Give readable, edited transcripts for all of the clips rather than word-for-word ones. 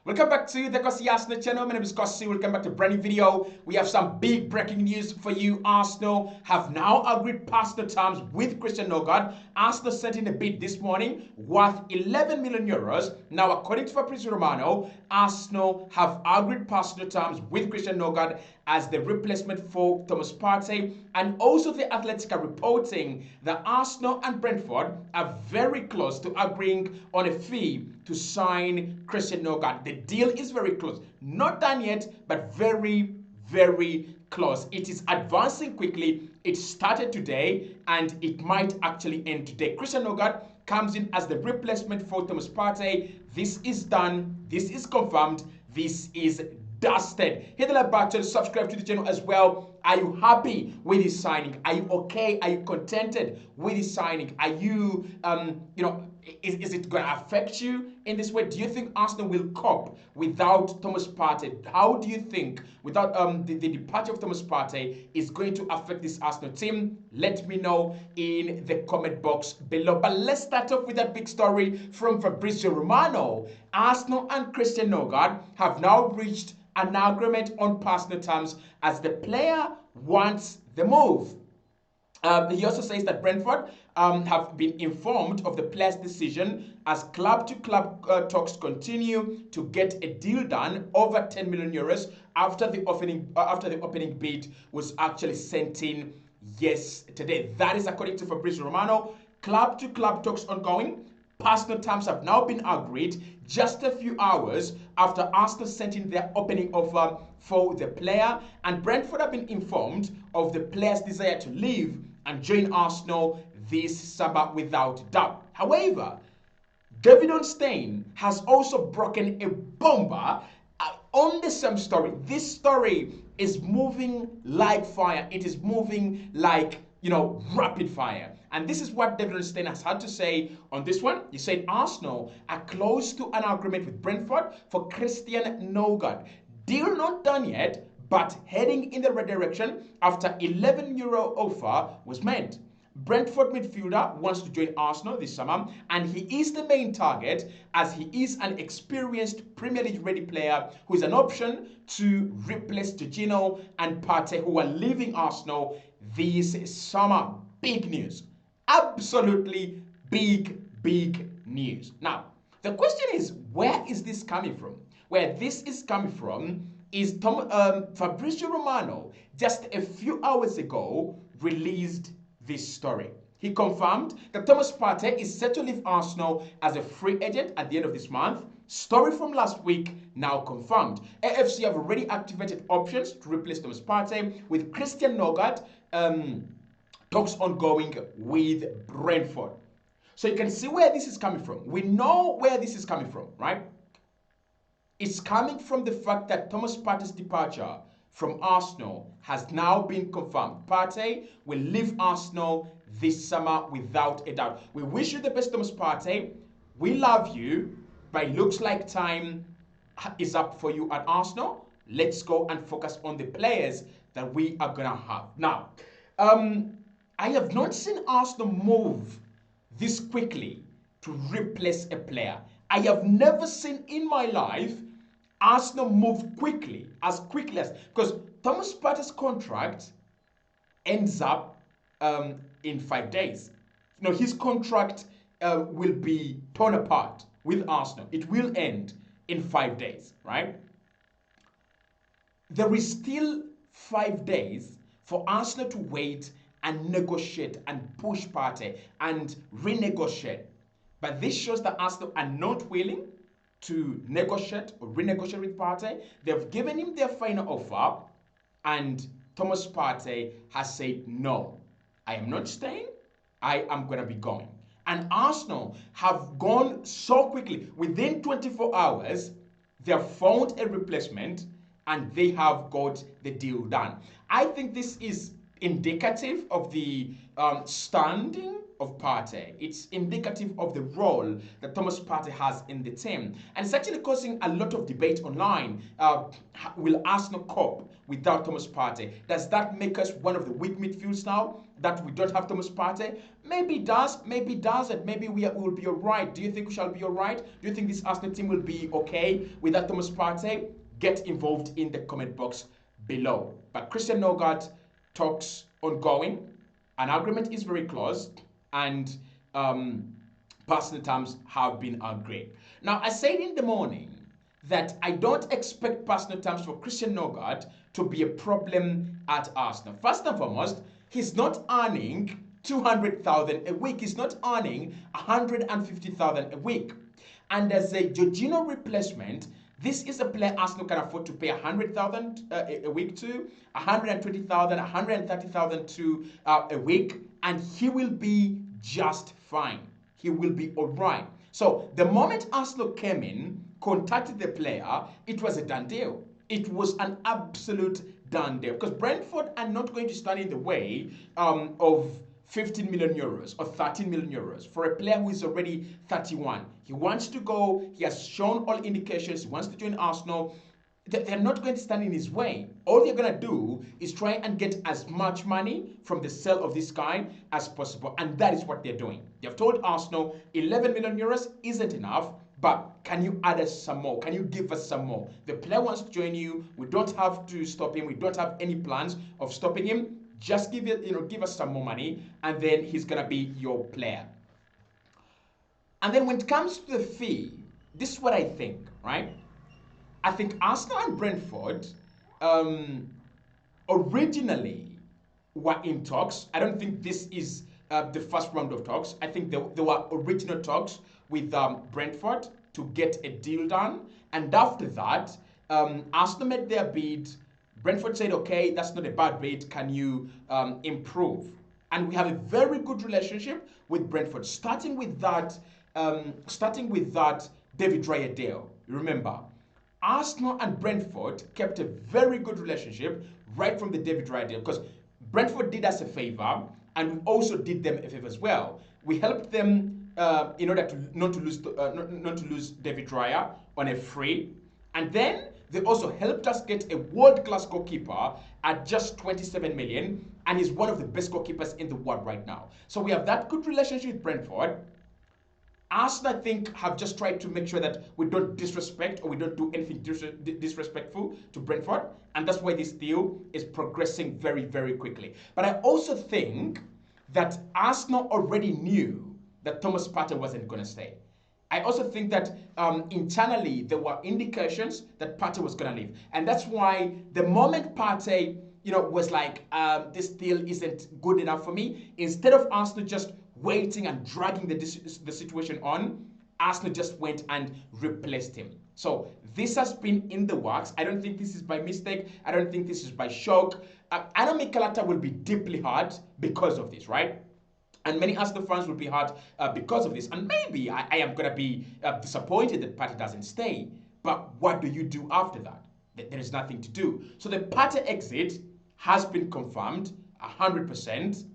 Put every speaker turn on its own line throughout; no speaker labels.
Welcome back to the Cossy Arsenal channel. My name is Cossy. Welcome back to a brand new video. We have some big breaking news for you. Arsenal have now agreed personal terms with Christian Norgard. Arsenal sent in a bid this morning worth 11 million euros. Now, according to Fabrizio Romano, Arsenal have agreed personal terms with Christian Norgard as the replacement for Thomas Partey, and also the Athletic are reporting that Arsenal and Brentford are very close to agreeing on a fee to sign Christian Norgard. The deal is very close. Not done yet, but very, very close. It is advancing quickly. It started today, and it might actually end today. Christian Norgard comes in as the replacement for Thomas Partey. This is done. This is confirmed. This is dusted. Hit the like button, subscribe to the channel as well. Are you happy with his signing? Are you okay? Are you contented with his signing? Are you, is it going to affect you in this way? Do you think Arsenal will cope without Thomas Partey? How do you think, without the departure of Thomas Partey, is going to affect this Arsenal team? Let me know in the comment box below. But let's start off with that big story from Fabrizio Romano. Arsenal and Christian Norgard have now reached an agreement on personal terms as the player wants the move. He also says that Brentford have been informed of the player's decision as club-to-club talks continue to get a deal done over 10 million euros after the opening bid was actually sent in yesterday. That is according to Fabrizio Romano. Club-to-club talks ongoing. Personal terms have now been agreed just a few hours after Arsenal sent in their opening offer for the player, and Brentford have been informed of the player's desire to leave and join Arsenal this summer without doubt. However, David Ornstein has also broken a bomber on the same story. This story is moving like fire. It is moving like, rapid fire. And this is what David Ornstein has had to say on this one. He said Arsenal are close to an agreement with Brentford for Christian Norgard. Deal not done yet, but heading in the right direction after €11 offer was made. Brentford midfielder wants to join Arsenal this summer, and he is the main target as he is an experienced Premier League ready player who is an option to replace Jorginho and Partey, who are leaving Arsenal this summer. Big news. Absolutely big news. Now, the question is, where is this coming from? Where this is coming from is Fabrizio Romano just a few hours ago released this story. He confirmed that Thomas Partey is set to leave Arsenal as a free agent at the end of this month. Story from last week now confirmed. AFC have already activated options to replace Thomas Partey with Christian Norgard. Talks ongoing with Brentford. So you can see where this is coming from. We know where this is coming from, right? It's coming from the fact that Thomas Partey's departure from Arsenal has now been confirmed. Partey will leave Arsenal this summer without a doubt. We wish you the best, Thomas Partey. We love you, but it looks like time is up for you at Arsenal. Let's go and focus on the players that we are going to have. Now, I have not seen Arsenal move this quickly to replace a player. I have never seen in my life Arsenal move as quickly as, because Thomas Partey's contract ends up in 5 days. His contract will be torn apart with Arsenal. It will end in 5 days, right? There is still 5 days for Arsenal to wait and negotiate and push Partey and renegotiate. But this shows that Arsenal are not willing to negotiate or renegotiate with Partey. They've given him their final offer, and Thomas Partey has said, no, I am not staying. I am going to be going. And Arsenal have gone so quickly. Within 24 hours, they have found a replacement and they have got the deal done. I think this is indicative of the standing of Partey. It's indicative of the role that Thomas Partey has in the team. And it's actually causing a lot of debate online. Will Arsenal cope without Thomas Partey? Does that make us one of the weak midfields now that we don't have Thomas Partey? Maybe it does, maybe it doesn't. Maybe we will be all right. Do you think we shall be all right? Do you think this Arsenal team will be okay without Thomas Partey? Get involved in the comment box below. But Christian Norgard talks ongoing. An agreement is very close, and personal terms have been agreed. Now, I said in the morning that I don't expect personal terms for Christian Norgard to be a problem at Arsenal. First and foremost, he's not earning 200,000 a week. He's not earning 150,000 a week. And as a Jorginho replacement, this is a player Arsenal can afford to pay 100,000 a week to, 120,000, 130,000 to a week, and he will be just fine. He will be all right. So the moment Arsenal came in, contacted the player, it was a done deal. It was an absolute done deal, because Brentford are not going to stand in the way of 15 million euros or 13 million euros for a player who is already 31. He wants to go. He has shown all indications. He wants to join Arsenal. They're not going to stand in his way. All they're going to do is try and get as much money from the sale of this guy as possible. And that is what they're doing. They've told Arsenal 11 million euros isn't enough, but can you add us some more? Can you give us some more? The player wants to join you. We don't have to stop him. We don't have any plans of stopping him. Just give us some more money, and then he's gonna be your player. And then when it comes to the fee, this is what I think, right? I think Arsenal and Brentford originally were in talks. I don't think this is the first round of talks. I think there were original talks with Brentford to get a deal done, and after that, Arsenal made their bid. Brentford said, okay, that's not a bad bid. Can you improve? And we have a very good relationship with Brentford, starting with that David Raya deal. Remember, Arsenal and Brentford kept a very good relationship right from the David Raya deal, because Brentford did us a favor, and we also did them a favor as well. We helped them in order to not to lose David Raya on a free, and then they also helped us get a world-class goalkeeper at just 27 million, and he's one of the best goalkeepers in the world right now. So we have that good relationship with Brentford. Arsenal, I think, have just tried to make sure that we don't disrespect or we don't do anything disrespectful to Brentford, and that's why this deal is progressing very, very quickly. But I also think that Arsenal already knew that Thomas Partey wasn't going to stay. I also think that internally there were indications that Partey was going to leave, and that's why the moment Partey, was like, this deal isn't good enough for me, instead of Arsenal just waiting and dragging the situation on, Arsenal just went and replaced him. So this has been in the works. I don't think this is by mistake. I don't think this is by shock. I know Mikel Arteta will be deeply hurt because of this, right? And many Arsenal fans will be hurt because of this. And maybe I am going to be disappointed that Partey doesn't stay. But what do you do after that? There is nothing to do. So the Partey exit has been confirmed 100%.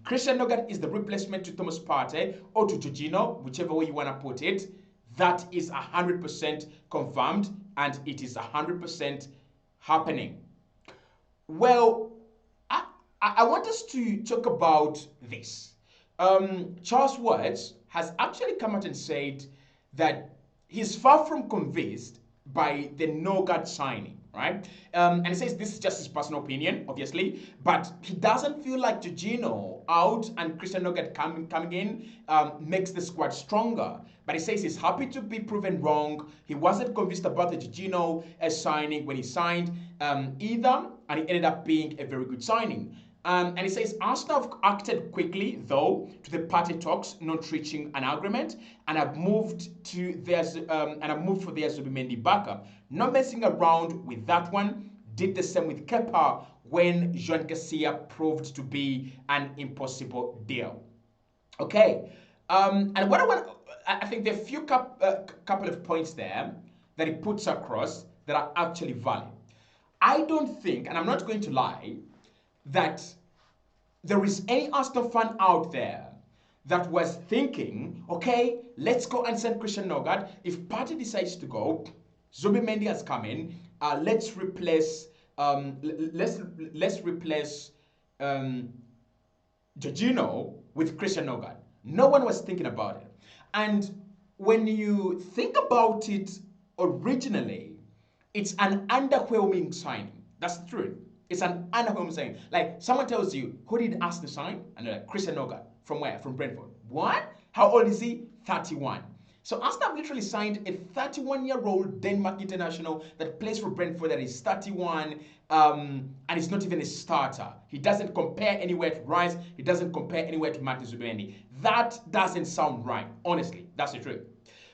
Christian Norgard is the replacement to Thomas Partey or to Jorginho, whichever way you want to put it. That is 100% confirmed, and it is 100% happening. Well, I want us to talk about this. Charles Watts has actually come out and said that he's far from convinced by the Norgard signing, right? And he says this is just his personal opinion, obviously, but he doesn't feel like Jorginho out and Christian Norgard coming in makes the squad stronger. But he says he's happy to be proven wrong. He wasn't convinced about the Jorginho signing when he signed either, and it ended up being a very good signing. And he says Arsenal have acted quickly, though, to the Partey talks not reaching an agreement, and have moved for their Zubimendi backup. Not messing around with that one. Did the same with Kepa when Jean Garcia proved to be an impossible deal. Okay, and what I think there are a few couple of points there that he puts across that are actually valid. I don't think, and I'm not going to lie, that there is any Arsenal fan out there that was thinking, okay, let's go and send Christian Norgard. If Partey decides to go, Zubimendi has come in. Let's replace um, Jorginho with Christian Norgard. No one was thinking about it. And when you think about it originally, it's an underwhelming signing. That's the truth. It's an underwhelming signing. Like someone tells you, who did Arsenal sign? And they're like, Christian Norgard. From where? From Brentford. What? How old is he? 31. So Arsenal have literally signed a 31-year-old Denmark international that plays for Brentford that is 31 and is not even a starter. He doesn't compare anywhere to Rice. He doesn't compare anywhere to Martin Zubimendi. That doesn't sound right. Honestly, that's the truth.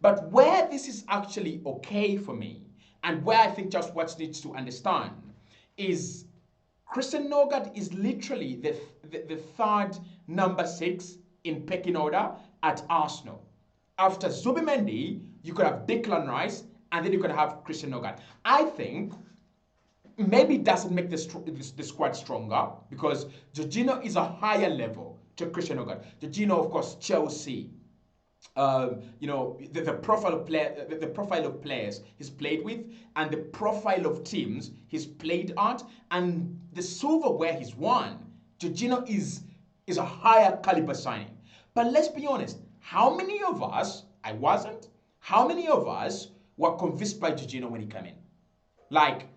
But where this is actually okay for me, and where I think just what needs to understand, is Christian Norgard is literally the third number 6 in pecking order at Arsenal. After Zubimendi, you could have Declan Rice, and then you could have Christian Norgard. I think maybe it doesn't make the squad stronger because Jorginho is a higher level to Christian Norgard. Jorginho, of course, Chelsea. The profile of players he's played with, and the profile of teams he's played at, and the silverware he's won. Jorginho is a higher caliber signing. But let's be honest, how many of us, I wasn't, how many of us were convinced by Jorginho when he came in? Like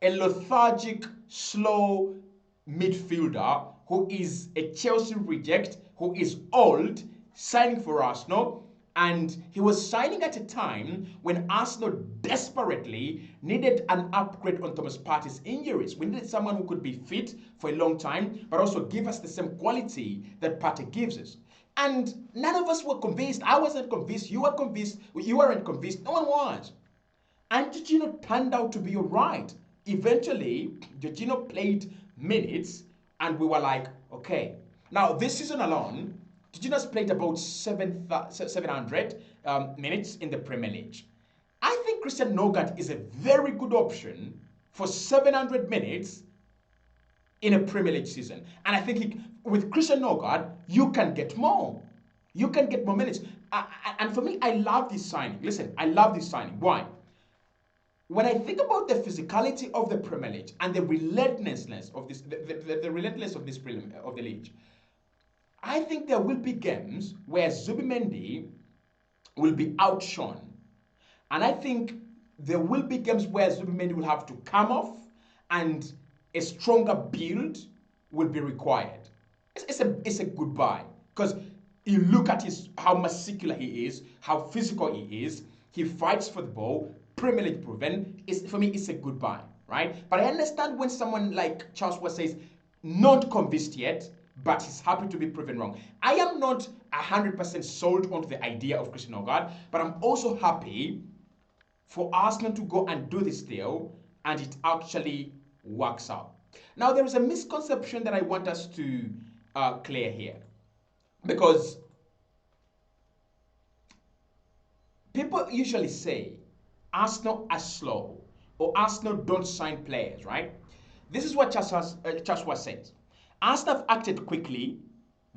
a lethargic, slow midfielder who is a Chelsea reject, who is old, signing for Arsenal, and he was signing at a time when Arsenal desperately needed an upgrade on Thomas Partey's injuries. We needed someone who could be fit for a long time, but also give us the same quality that Partey gives us. And none of us were convinced. I wasn't convinced. You were convinced. You weren't convinced. No one was. And Jorginho turned out to be alright. Eventually, Jorginho played minutes, and we were like, okay. Now, this season alone, Jorginho's played about 700 minutes in the Premier League. I think Christian Norgard is a very good option for 700 minutes in a Premier League season. And I think with Christian Norgard, you can get more. You can get more minutes. And for me, I love this signing. Listen, I love this signing. Why? When I think about the physicality of the Premier League and the relentlessness of this, the relentlessness of the league, I think there will be games where Zubimendi will be outshone. And I think there will be games where Zubimendi will have to come off and a stronger build will be required. It's a good buy. Because you look at how muscular he is, how physical he is, he fights for the ball, Premier League proven. For me, it's a good buy, right? But I understand when someone like Charles West says, not convinced yet, but he's happy to be proven wrong. I am not 100% sold onto the idea of Christian Norgard, but I'm also happy for Arsenal to go and do this deal, and it actually works out. Now, there is a misconception that I want us to clear here, because people usually say Arsenal are slow or Arsenal don't sign players, right? This is what Joshua says. Arsenal have acted quickly,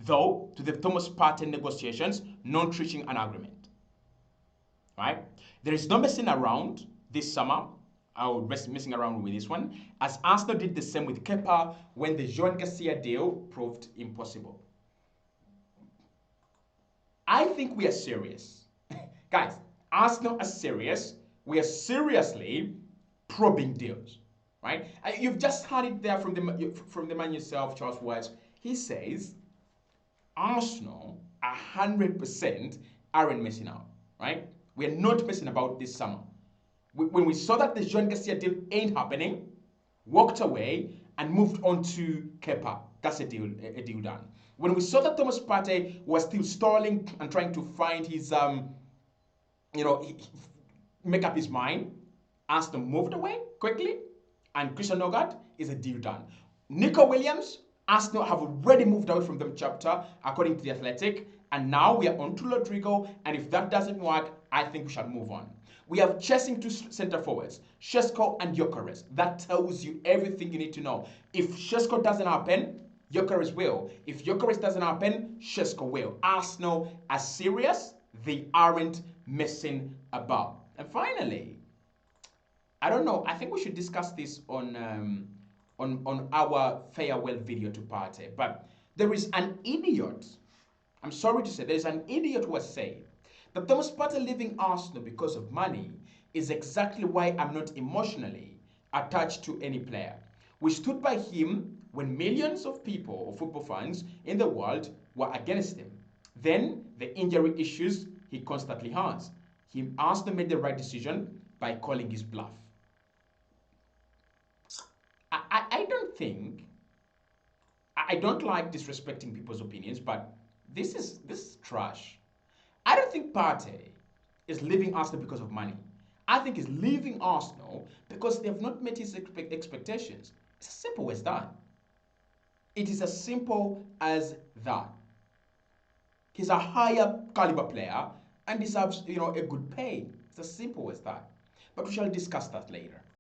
though, to the Thomas Partey negotiations, not reaching an agreement. Right? There is no messing around this summer. I will be messing around with this one, as Arsenal did the same with Kepa when the Joan Garcia deal proved impossible. I think we are serious. Guys, Arsenal are serious. We are seriously probing deals. Right? You've just heard it there from the man yourself, Charles West. He says Arsenal 100% aren't missing out. Right? We are not messing about this summer. When we saw that the Joan Garcia deal ain't happening, walked away and moved on to Kepa. That's a deal done. When we saw that Thomas Partey was still stalling and trying to find his make up his mind, Arsenal moved away quickly. And Christian Norgard is a deal done. Nico Williams, Arsenal have already moved away from them chapter, according to The Athletic. And now we are on to Rodrigo. And if that doesn't work, I think we should move on. We have chasing two centre forwards, Shesko and Gyökeres. That tells you everything you need to know. If Shesko doesn't happen, Gyökeres will. If Gyökeres doesn't happen, Shesko will. Arsenal are serious. They aren't messing about. And finally, I don't know. I think we should discuss this on our farewell video to Partey. But there is an idiot. I'm sorry to say, there is an idiot who has said that Thomas Partey leaving Arsenal because of money is exactly why I'm not emotionally attached to any player. We stood by him when millions of people or football fans in the world were against him. Then the injury issues he constantly has. Arsenal made the right decision by calling his bluff. I don't think, I don't like disrespecting people's opinions, but this is trash. I don't think Partey is leaving Arsenal because of money. I think he's leaving Arsenal because they have not met his expectations. It's as simple as that. It is as simple as that. He's a higher caliber player and deserves, a good pay. It's as simple as that. But we shall discuss that later.